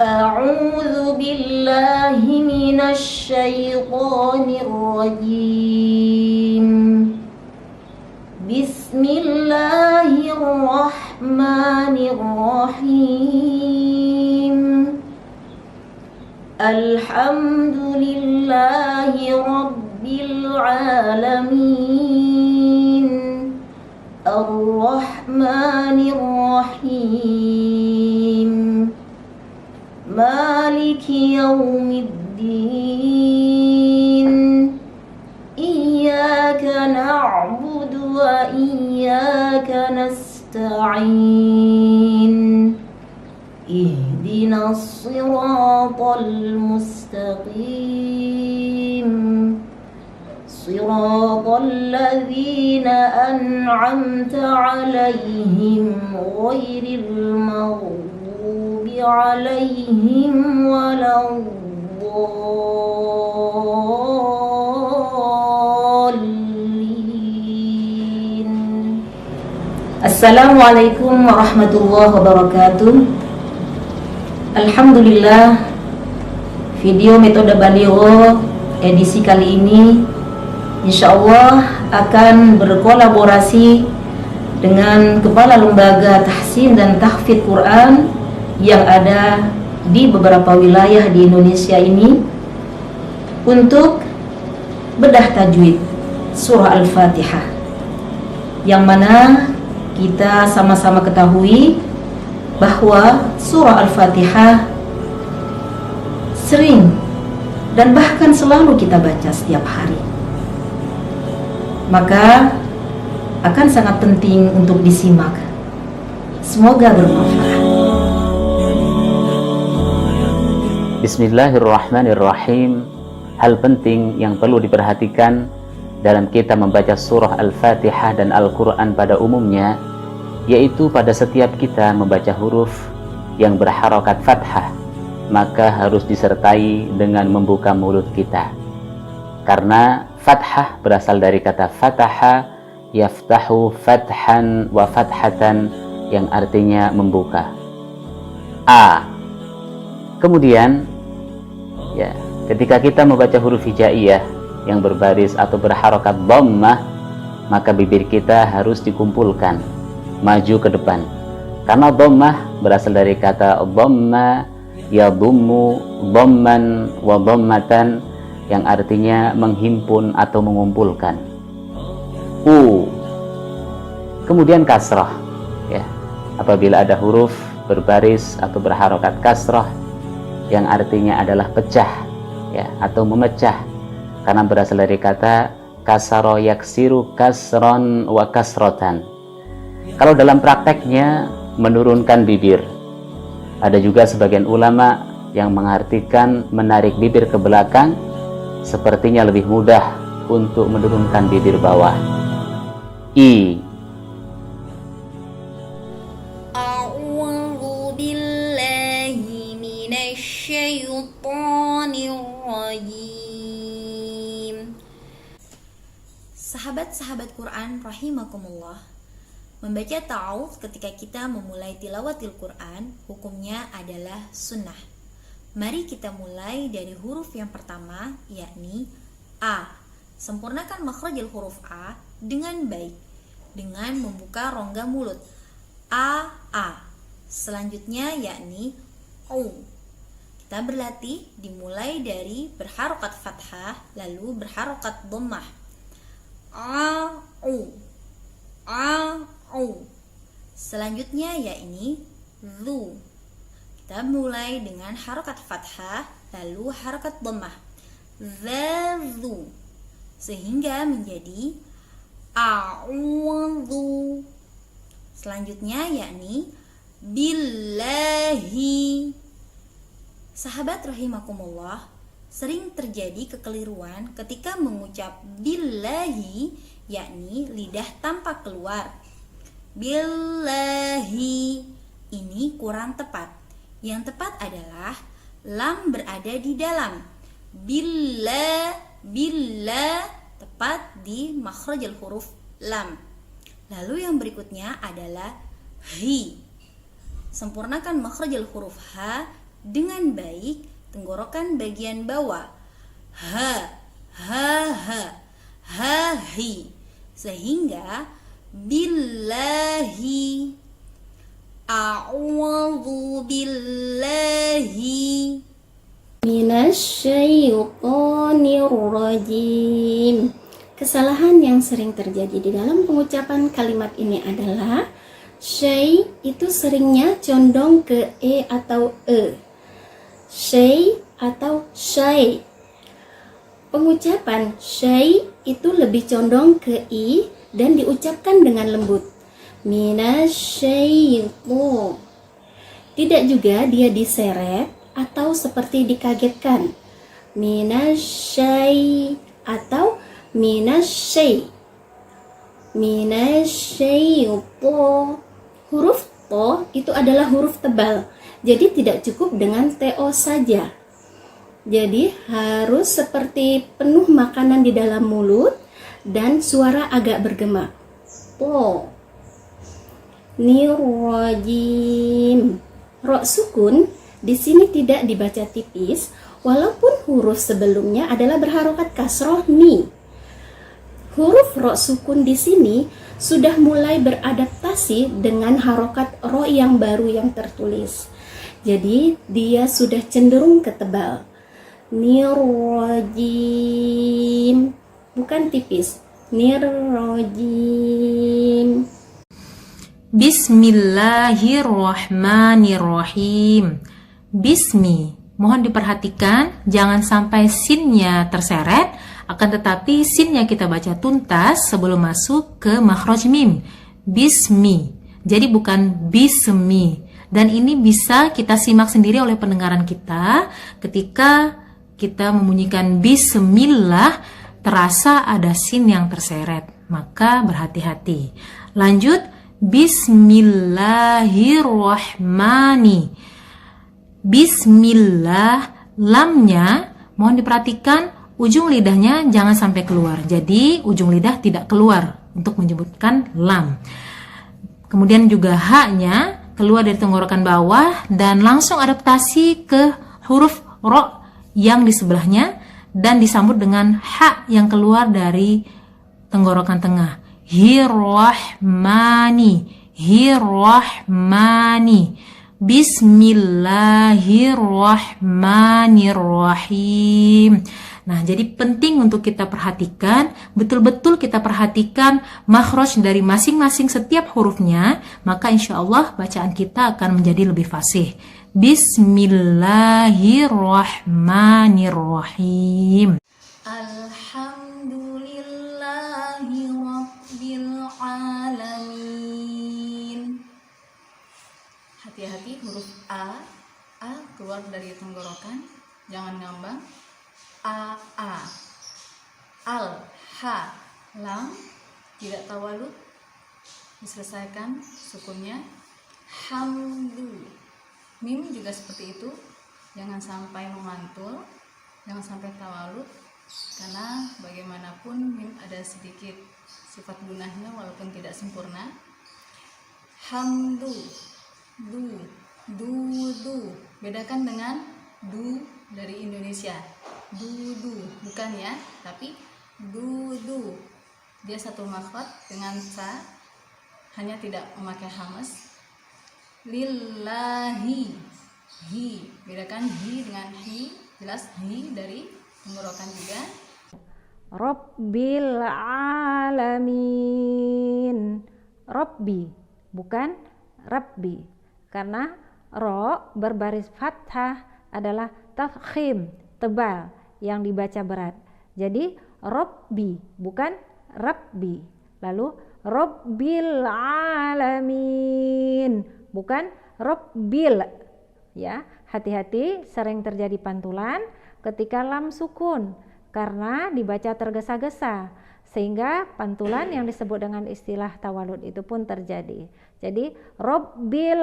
أعوذ بالله من الشيطان الرجيم. بسم الله الرحمن الرحيم. الحمد لله رب العالمين. الرحمن الرحيم. مالك يوم الدين. إياك نعبد وإياك نستعين. اهدنا الصراط المستقيم. صراط الذين أنعمت عليهم غير المغضوب عليهم ولا الضالين. Assalamualaikum warahmatullahi wabarakatuh. Alhamdulillah, video metode baligho edisi kali ini insyaallah akan berkolaborasi dengan Kepala Lembaga Tahsin dan Tahfidz Quran yang ada di beberapa wilayah di Indonesia ini untuk bedah tajwid surah Al-Fatihah, yang mana kita sama-sama ketahui bahwa surah Al-Fatihah sering dan bahkan selalu kita baca setiap hari. Maka akan sangat penting untuk disimak. Semoga bermanfaat. Bismillahirrahmanirrahim. Hal penting yang perlu diperhatikan dalam kita membaca surah Al-Fatihah dan Al-Quran pada umumnya, yaitu pada setiap kita membaca huruf yang berharokat fathah, maka harus disertai dengan membuka mulut kita. Karena fathah berasal dari kata fataha yaftahu fathan wa fathatan, yang artinya membuka. A. Kemudian ya, ketika kita membaca huruf hijaiyah yang berbaris atau berharokat dhammah, maka bibir kita harus dikumpulkan maju ke depan. Karena dhammah berasal dari kata dhamma yadhummu dhamman wa dhammatan, yang artinya menghimpun atau mengumpulkan. U. Kemudian kasrah ya, apabila ada huruf berbaris atau berharokat kasrah yang artinya adalah pecah ya, atau memecah, karena berasal dari kata kasara yaksiru kasron wa kasrotan. Kalau dalam prakteknya menurunkan bibir, ada juga sebagian ulama yang mengartikan menarik bibir ke belakang, sepertinya lebih mudah untuk menurunkan bibir bawah. I. A'udzu billahi minasy syaithanir rajim. Sahabat-sahabat Quran rahimakumullah, membaca ta'awudz ketika kita memulai tilawatil Quran hukumnya adalah sunnah. Mari kita mulai dari huruf yang pertama, yakni A. Sempurnakan makhrajul huruf A dengan baik dengan membuka rongga mulut. A. Selanjutnya yakni U. Kita berlatih dimulai dari berharokat fathah lalu berharokat dhammah. A. Selanjutnya yakni Zu. Kita mulai dengan harokat fathah lalu harokat dhammah. Zazu, sehingga menjadi a'udzu. Selanjutnya yakni billahi. Sahabat rahimakumullah, sering terjadi kekeliruan ketika mengucap billahi, yakni lidah tampak keluar. Billahi ini kurang tepat. Yang tepat adalah lam berada di dalam. Billah tepat di makhrajul huruf lam. Lalu yang berikutnya adalah hi. Sempurnakan makhrajul huruf ha dengan baik tenggorokan bagian bawah. Ha, ha, ha, ha, hi. Sehingga billahi, a'udzu billahi Minasyaitonir rajim. Kesalahan yang sering terjadi di dalam pengucapan kalimat ini adalah syai itu seringnya condong ke e atau e. Syai atau syai. Pengucapan syai itu lebih condong ke i dan diucapkan dengan lembut. Minasyaiton. Tidak juga dia diseret atau seperti dikagetkan. Minasyai atau minasyai. Minasyaiton. Huruf to itu adalah huruf tebal. Jadi tidak cukup dengan to saja. Jadi harus seperti penuh makanan di dalam mulut dan suara agak bergema. To. Nirrajim. Ro sukun di sini tidak dibaca tipis, walaupun huruf sebelumnya adalah berharokat kasroh ni. Huruf ro sukun di sini sudah mulai beradaptasi dengan harokat ro yang baru yang tertulis. Jadi dia sudah cenderung ke tebal. Nirrajim. Bukan tipis. Nirrajim. Bismillahirrahmanirrahim. Bismi, mohon diperhatikan jangan sampai sinnya terseret, akan tetapi sinnya kita baca tuntas sebelum masuk ke makhraj mim. Bismi, jadi bukan bismi. Dan ini bisa kita simak sendiri oleh pendengaran kita ketika kita membunyikan bismillah, terasa ada sin yang terseret, maka berhati-hati. Lanjut, bismillahirrahmanirrahim. Bismillah, lamnya mohon diperhatikan ujung lidahnya jangan sampai keluar. Jadi ujung lidah tidak keluar untuk menyebutkan lam. Kemudian juga haknya keluar dari tenggorokan bawah dan langsung adaptasi ke huruf ro yang di sebelahnya dan disambut dengan ha yang keluar dari tenggorokan tengah. Hirrahmani, hirrahmani. Bismillahirrahmanirrahim. Nah, jadi penting untuk kita perhatikan, betul-betul kita perhatikan makhraj dari masing-masing setiap hurufnya, maka insya Allah bacaan kita akan menjadi lebih fasih. Bismillahirrahmanirrahim. Alhamdulillahi Rabbil Alamin. Hati-hati huruf A keluar dari tenggorokan, jangan ngambang. A, al, ha, lam, tidak tawalut, diselesaikan sukunnya. Hamdu, mim juga seperti itu, jangan sampai memantul, jangan sampai tawalut, karena bagaimanapun mim ada sedikit sifat gunahnya walaupun tidak sempurna. Hamdu, du, bedakan dengan du dari Indonesia. Du, bukan ya, tapi du, dia satu makhraj dengan sa, hanya tidak memakai hamas. Lillahi, hi, bedakan hi dengan hi, jelas hi dari tenggorokan juga. Rabbil alamin. Rabbi, bukan Rabbi. Karena ro berbaris fathah adalah tafkhim, tebal, yang dibaca berat. Jadi Rabbi, bukan Rabbi. Lalu Rabbil alamin, bukan Rabbil. Ya, hati-hati, sering terjadi pantulan ketika lam sukun karena dibaca tergesa-gesa, sehingga pantulan yang disebut dengan istilah tawalud itu pun terjadi. Jadi Rabbil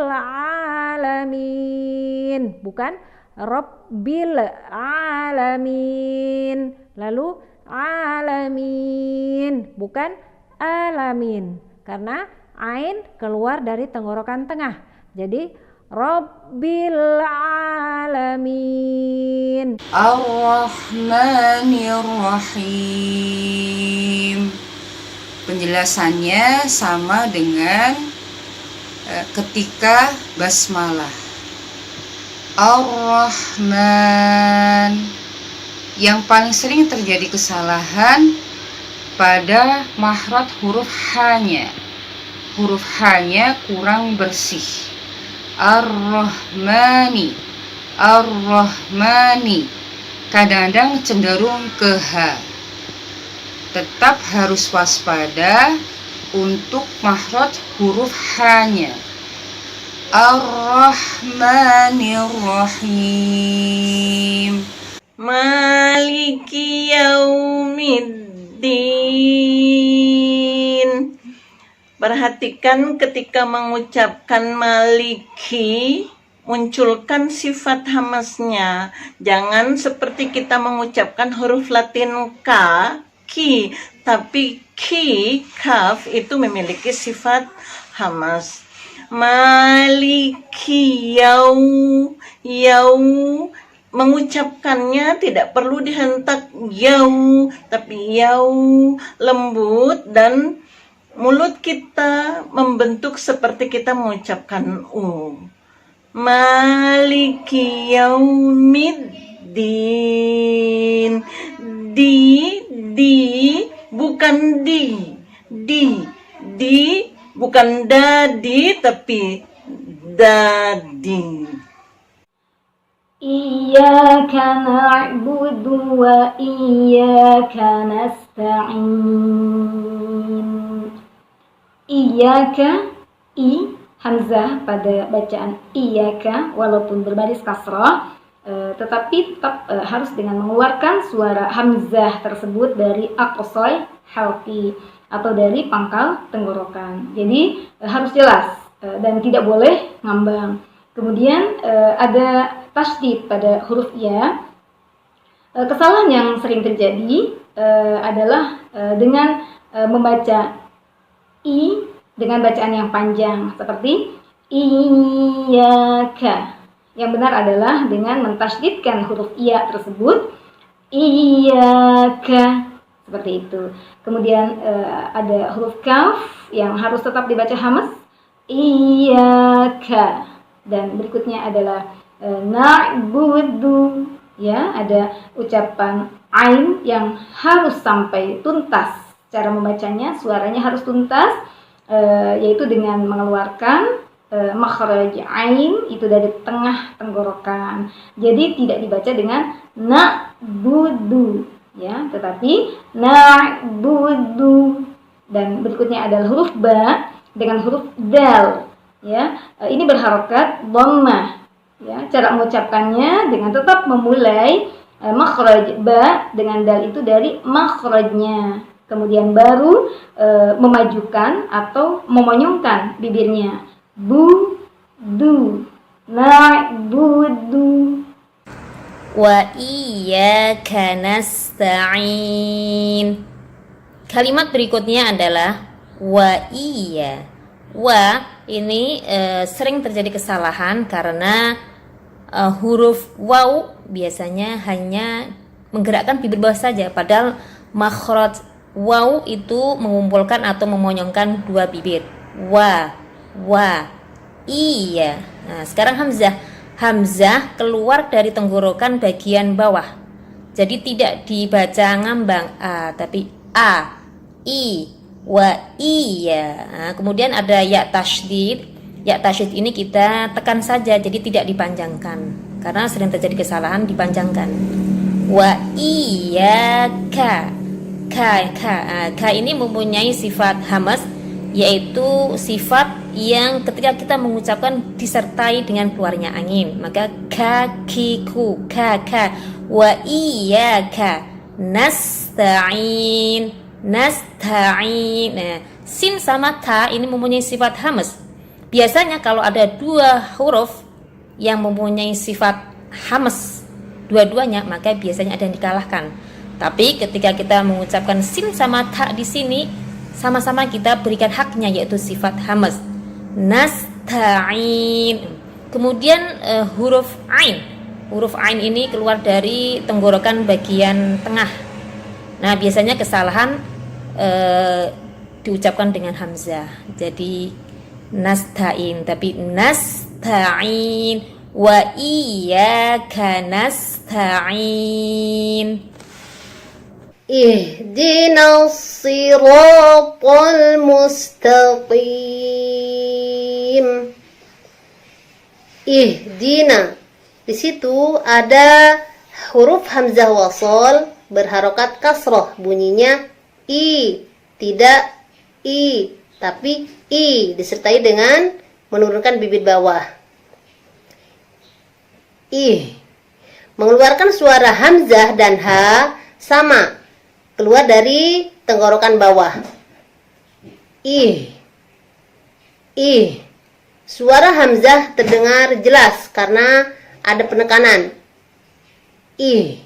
alamin, bukan Rabbil alamin. Lalu alamin, bukan alamin, karena ain keluar dari tenggorokan tengah. Jadi Rabbil alamin. Ar-Rahmanir-Rahim. Penjelasannya sama dengan ketika basmalah. Ar-Rahman. Yang paling sering terjadi kesalahan pada makhraj huruf H-nya. Huruf H-nya kurang bersih. Ar-Rahmani. Ar-Rahmani. Kadang-kadang cenderung ke H. Tetap harus waspada untuk makhraj huruf H-nya. Ar-Rahmanir-Rahim. Maliki yaumiddin. Perhatikan ketika mengucapkan maliki, munculkan sifat hamasnya. Jangan seperti kita mengucapkan huruf Latin K, ki, tapi ki, kaf itu memiliki sifat hamas. Maliki mengucapkannya tidak perlu dihentak tapi lembut, dan mulut kita membentuk seperti kita mengucapkan u. Maliki yaumiddin. Di bukan di bukan dadi tapi dadi. Iyyaka na'budu wa iyyaka nasta'in. Iyyaka, i hamzah pada bacaan iyyaka walaupun berbaris kasrah, tetapi tetap harus dengan mengeluarkan suara hamzah tersebut dari aqsal halqi atau dari pangkal tenggorokan. Jadi harus jelas dan tidak boleh ngambang. Kemudian ada tasydid pada huruf ya. Kesalahan yang sering terjadi adalah dengan membaca i dengan bacaan yang panjang seperti iyyaka. Yang benar adalah dengan mentasydidkan huruf iya tersebut, iyyaka, seperti itu. Kemudian ada huruf kaf yang harus tetap dibaca hamas, iyyaka. Dan berikutnya adalah na'budu, ya, ada ucapan ain yang harus sampai tuntas. Cara membacanya, suaranya harus tuntas, yaitu dengan mengeluarkan makhraj ain itu dari tengah tenggorokan. Jadi tidak dibaca dengan na'budu, ya, tetapi na'budu. Dan berikutnya adalah huruf ba dengan huruf dal, ya. Ini berharokat dhammah, ya. Cara mengucapkannya dengan tetap memulai makhraj ba dengan dal itu dari makhrajnya. Kemudian baru memajukan atau memonyongkan bibirnya. Bu-du, na'budu. Wa iyyaka nasta'in. Kalimat berikutnya adalah wa iya. Wa ini sering terjadi kesalahan karena huruf waw biasanya hanya menggerakkan bibir bawah saja, padahal makhraj waw itu mengumpulkan atau memonyongkan dua bibir. Wa, iya. Nah, sekarang hamzah keluar dari tenggorokan bagian bawah, jadi tidak dibaca ngambang a, tapi a, i, wa iya. Nah, kemudian ada ya tasydid. Ya tasydid ini kita tekan saja, jadi tidak dipanjangkan karena sering terjadi kesalahan dipanjangkan. Wa iyyaka, ka ini mempunyai sifat hamas, yaitu sifat yang ketika kita mengucapkan disertai dengan keluarnya angin, maka kakiku, ka. Wa iyyaka nasta'in. Nah, sin sama ta ini mempunyai sifat hamas. Biasanya kalau ada dua huruf yang mempunyai sifat hamas dua-duanya, maka biasanya ada yang dikalahkan. Tapi ketika kita mengucapkan sin sama ta di sini, sama-sama kita berikan haknya, yaitu sifat hamas. Nasta'in. Kemudian huruf ain. Huruf ain ini keluar dari tenggorokan bagian tengah. Nah, biasanya kesalahan diucapkan dengan hamzah. Jadi nasta'in, tapi nasta'in wa iyyaka nasta'in. Ihdinas siratal mustaqim. Ihdina. Di situ ada huruf hamzah wasol berharokat kasroh, bunyinya i, tidak i, tapi i disertai dengan menurunkan bibir bawah. I. Mengeluarkan suara hamzah dan ha sama, keluar dari tenggorokan bawah. I. I. Suara hamzah terdengar jelas karena ada penekanan. I.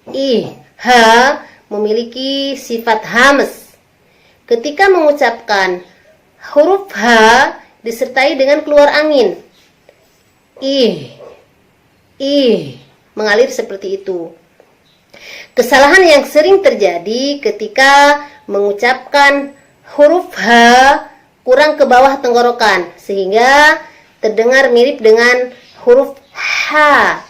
I. Ha memiliki sifat hams. Ketika mengucapkan huruf ha disertai dengan keluar angin. I. I. Mengalir seperti itu. Kesalahan yang sering terjadi ketika mengucapkan huruf ha kurang ke bawah tenggorokan sehingga terdengar mirip dengan huruf ha,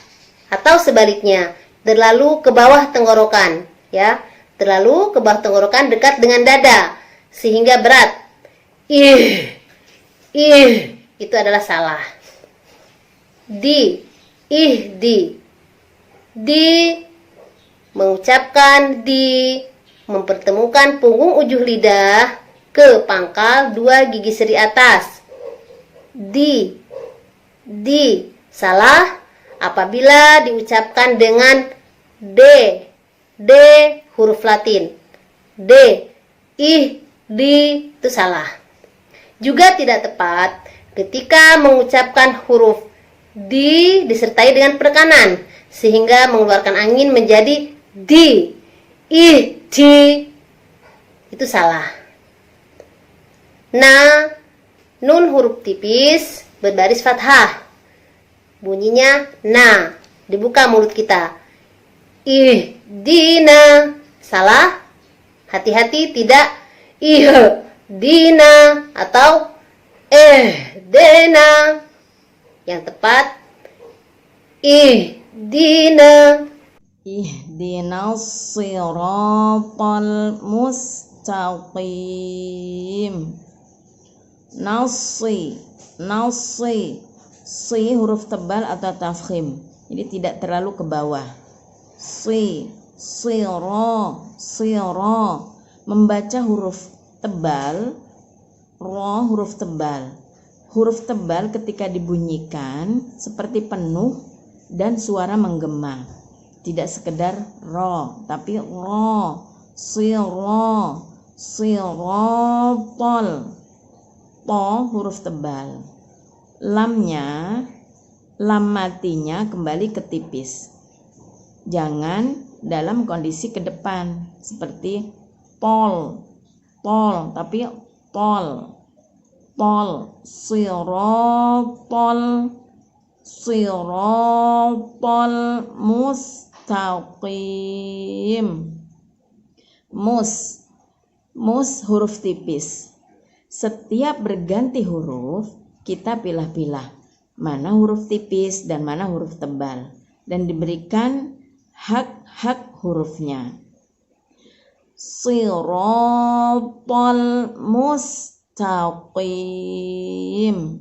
atau sebaliknya terlalu ke bawah tenggorokan, ya, terlalu ke bawah tenggorokan dekat dengan dada sehingga berat. Ih, itu adalah salah. Di mengucapkan di, mempertemukan punggung ujung lidah ke pangkal dua gigi seri atas. Di. Salah apabila diucapkan dengan d. D huruf Latin. D. Di itu salah. Juga tidak tepat ketika mengucapkan huruf di disertai dengan penekanan sehingga mengeluarkan angin menjadi di. Itu salah. Nun huruf tipis berbaris fathah. Bunyinya na. Dibuka mulut kita. Ihdina. Salah. Hati-hati tidak dina atau dena. Yang tepat ihdina. Ihdinas siratal mustaqim. Nasi, si huruf tebal atau tafkhim, jadi tidak terlalu ke bawah. Siro, membaca huruf tebal, ro huruf tebal. Huruf tebal ketika dibunyikan seperti penuh dan suara menggema, tidak sekedar ro, tapi ro, sirotol. Po huruf tebal. Lam matinya kembali ke tipis. Jangan dalam kondisi ke depan seperti pol, tapi tol. Sirotol mustaqim. Mus huruf tipis. Setiap berganti huruf, kita pilah-pilah mana huruf tipis dan mana huruf tebal, dan diberikan hak-hak hurufnya. Siratal mustaqim.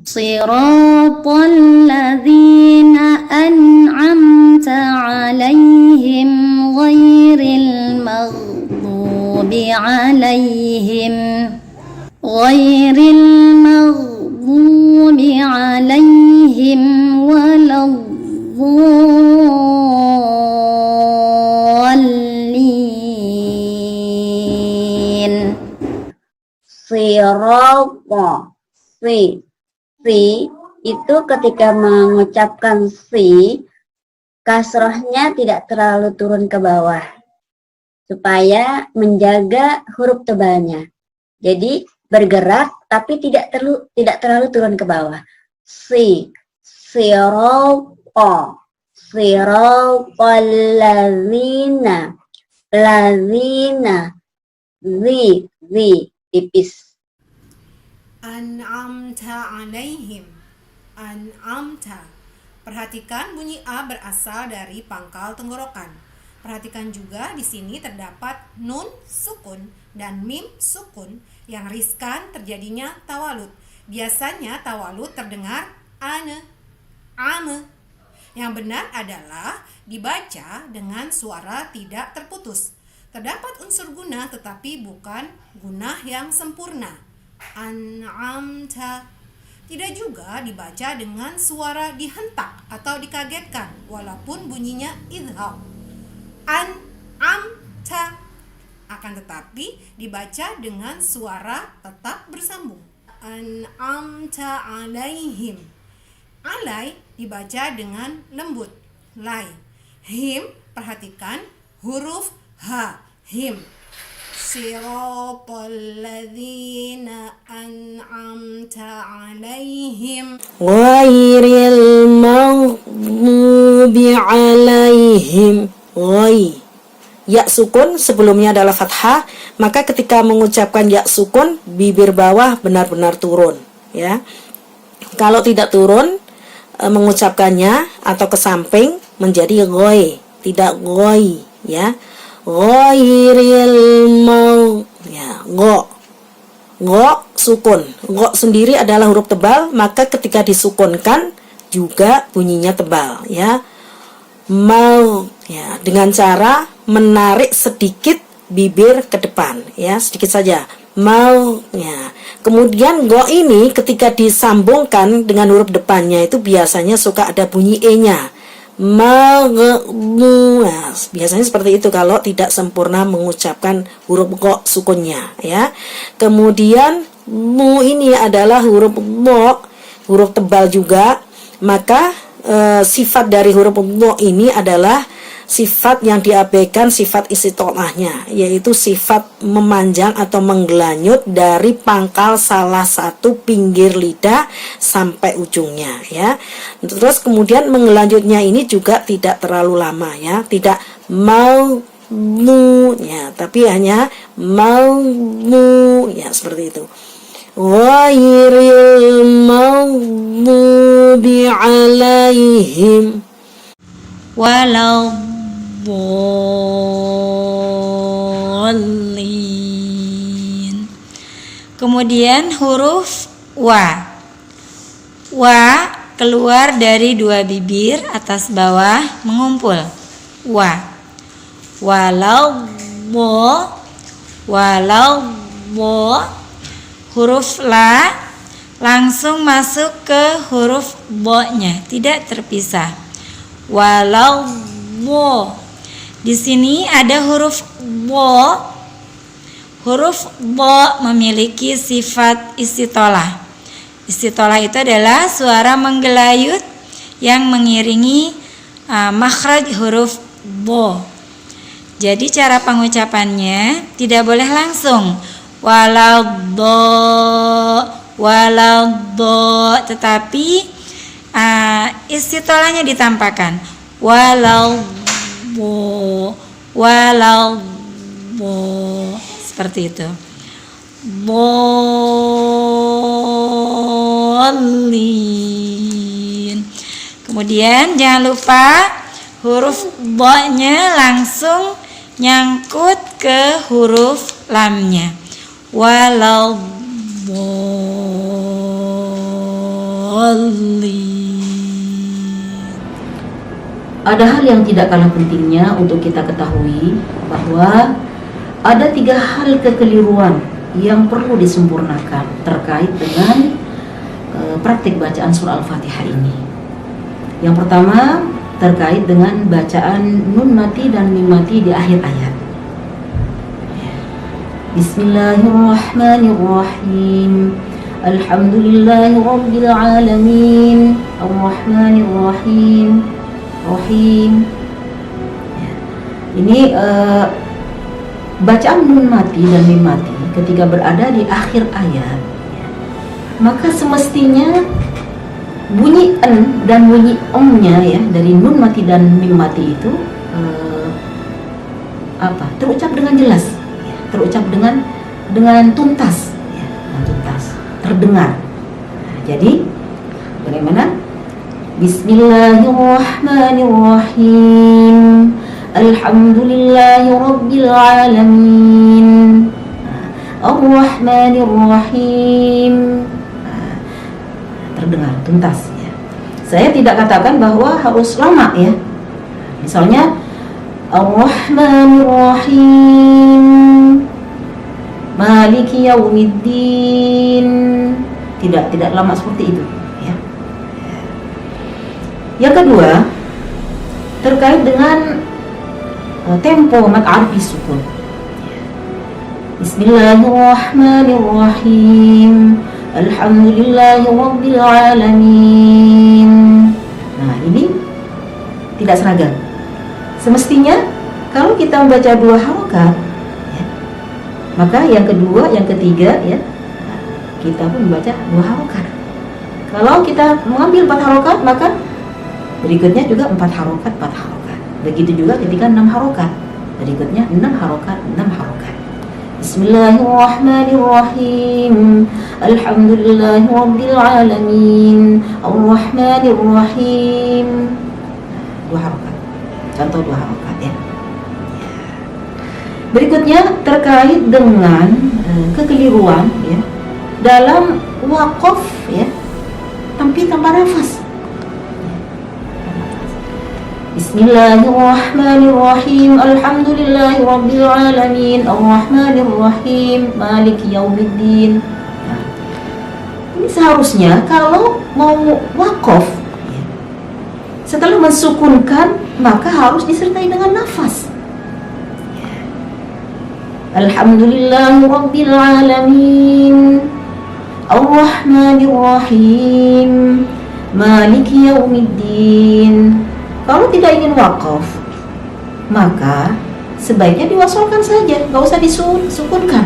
Siratal ladzina an'amta 'alaihim ghairil maghdubi 'alaihim waladdallin. Sirata, si itu ketika mengucapkan si, kasrohnya tidak terlalu turun ke bawah supaya menjaga huruf tebalnya. Jadi bergerak tapi tidak terlalu turun ke bawah. Sirata. Siratal ladzina. Ladzina. Zi. Tipis. An'amta alaihim. An'amta. Perhatikan bunyi A berasal dari pangkal tenggorokan. Perhatikan juga di sini terdapat nun sukun dan mim sukun yang riskan terjadinya tawalud. Biasanya tawalud terdengar ane, ame. Yang benar adalah dibaca dengan suara tidak terputus. Terdapat unsur gunah tetapi bukan gunah yang sempurna. An'amta. Tidak juga dibaca dengan suara dihentak atau dikagetkan walaupun bunyinya idgham. An'amta. Akan tetapi dibaca dengan suara tetap bersambung. An'amta alaihim. Alai dibaca dengan lembut. Lai. Him, perhatikan huruf H. Him. Siratal ladzina an'amta alaihim ghairil maghdubi alaihim. Ghai. Ya sukun sebelumnya adalah fathah, maka ketika mengucapkan ya sukun, bibir bawah benar-benar turun, ya. Kalau tidak turun, mengucapkannya atau ke samping menjadi ghoi, tidak ghoi, ya. Ghairil mau, ya, go sukun. Go sendiri adalah huruf tebal, maka ketika disukunkan juga bunyinya tebal, ya. Mau, ya, dengan cara menarik sedikit bibir ke depan, ya, sedikit saja. Mau, ya. Kemudian go ini ketika disambungkan dengan huruf depannya itu biasanya suka ada bunyi e-nya. Magmu, nah, biasanya seperti itu kalau tidak sempurna mengucapkan huruf go sukunnya, ya. Kemudian mu ini adalah huruf mo, huruf tebal juga, maka sifat dari huruf mo ini adalah sifat yang diabaikan sifat istitolahnya, yaitu sifat memanjang atau menggelanyut dari pangkal salah satu pinggir lidah sampai ujungnya, ya. Terus kemudian menggelanjutnya ini juga tidak terlalu lama, ya, tidak mau mu, ya, tapi hanya mau mu, ya, seperti itu. Ghairil maghdubi alaihim waladdallin. Kemudian huruf wa. Wa keluar dari dua bibir atas bawah mengumpul. Wa. Walau huruf la langsung masuk ke huruf bo-nya, tidak terpisah. Walau bo. Di sini ada huruf bo. Huruf bo memiliki sifat istitolah. Istitolah itu adalah suara menggelayut yang mengiringi makhraj huruf bo. Jadi cara pengucapannya tidak boleh langsung walau do, tetapi istitolahnya ditampakkan walau bo, seperti itu. Bolin. Kemudian jangan lupa huruf bo-nya langsung nyangkut ke huruf lamnya. Walau bolin. Ada hal yang tidak kalah pentingnya untuk kita ketahui, bahwa ada 3 hal kekeliruan yang perlu disempurnakan terkait dengan praktik bacaan surah Al-Fatihah ini. Yang pertama terkait dengan bacaan nun mati dan mim mati di akhir ayat. Bismillahirrahmanirrahim. Alhamdulillahirabbil alamin. Arrahmanirrahim. Rahim. Ini bacaan nun mati dan mim mati ketika berada di akhir ayat, maka semestinya bunyi en dan bunyi ongnya ya dari nun mati dan mim mati itu terucap dengan jelas, ya, terucap dengan tuntas, ya, dengan tuntas, terdengar. Nah, jadi bagaimana? Bismillahirrahmanirrahim. Alhamdulillahi rabbil alamin. Ar-Rahmanir-Rahim. Nah, terdengar tuntas ya. Saya tidak katakan bahwa harus lama ya. Misalnya Ar-Rahmanir-Rahim, Maliki Yaumiddin. Tidak lama seperti itu ya. Yang kedua, terkait dengan tempo mad arfi sukun. Bismillahirrahmanirrahim. Alhamdulillahi rabbil alamin. Nah, ini tidak seragam. Semestinya kalau kita membaca 2 harokat ya, maka yang kedua, yang ketiga ya, kita pun membaca 2 harokat. Kalau kita mengambil 4 harokat, maka berikutnya juga 4 harokat, 4 harokat. Begitu juga ketika 6 harokat, berikutnya 6 harokat, 6 harokat. Bismillahirrahmanirrahim. Alhamdulillahi rabbil alamin. Ar-Rahmanir-Rahim. 2 harokat. Contoh 2 harokat ya. Berikutnya terkait dengan kekeliruan ya dalam waqaf ya, tapi tanpa nafas. Bismillahirrahmanirrahim. Alhamdulillahi rabbil alamin. Ar-Rahmanir-Rahim. Maliki Yaumiddin. Nah, ini seharusnya kalau mau waqaf ya, setelah mensukunkan maka harus disertai dengan nafas. Alhamdulillahi rabbil alamin. Ar-Rahmanir-Rahim. Maliki Yaumiddin. Kalau tidak ingin wakaf, maka sebaiknya diwasolkan saja, nggak usah disukunkan.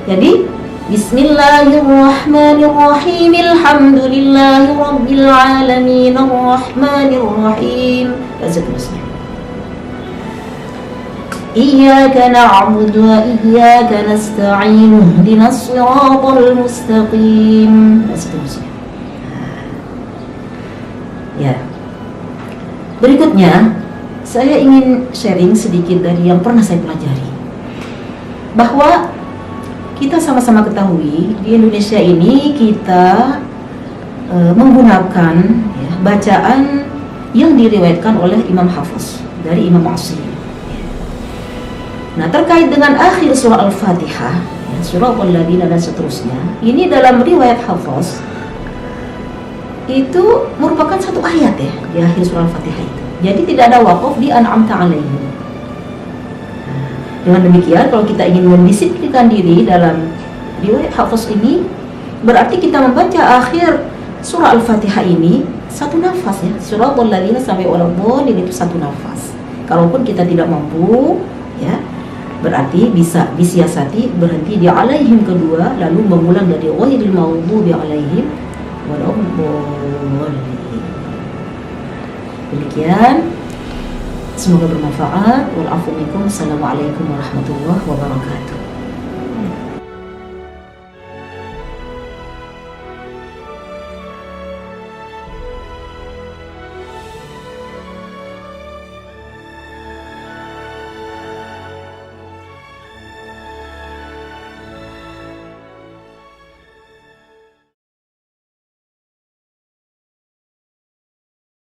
Jadi, Bismillahirrahmanirrahim. Alhamdulillahi rabbil alamin. Ar-Rahmanir-Rahim. Dan seterusnya. Iyyaka na'budu wa iyyaka nasta'in. Ihdinas siratal mustaqim. Dan seterusnya. Ya. Berikutnya, saya ingin sharing sedikit dari yang pernah saya pelajari. Bahwa kita sama-sama ketahui di Indonesia ini kita menggunakan ya, bacaan yang diriwayatkan oleh Imam Hafiz dari Imam Asim. Nah, terkait dengan akhir surah Al-Fatihah, ya, surah Al-Ladina dan seterusnya, ini dalam riwayat Hafiz itu merupakan satu ayat ya di akhir surah Al-Fatihah itu. Jadi tidak ada waqaf di an'amta alaihim. Dengan demikian kalau kita ingin mendisiplinkan diri dalam riwayat Hafiz ini, berarti kita membaca akhir surah Al-Fatihah ini satu nafas ya. Surah Al-Ladina sampai Wal-Dhalin itu satu nafas. Kalaupun kita tidak mampu ya, berarti bisa disiasati berhenti di alaihim kedua, lalu mengulang dari ghairil maghdubi alaihim waladdallin. Demikian, semoga bermanfaat. Wal afu minkum. Assalamualaikum warahmatullahi wabarakatuh.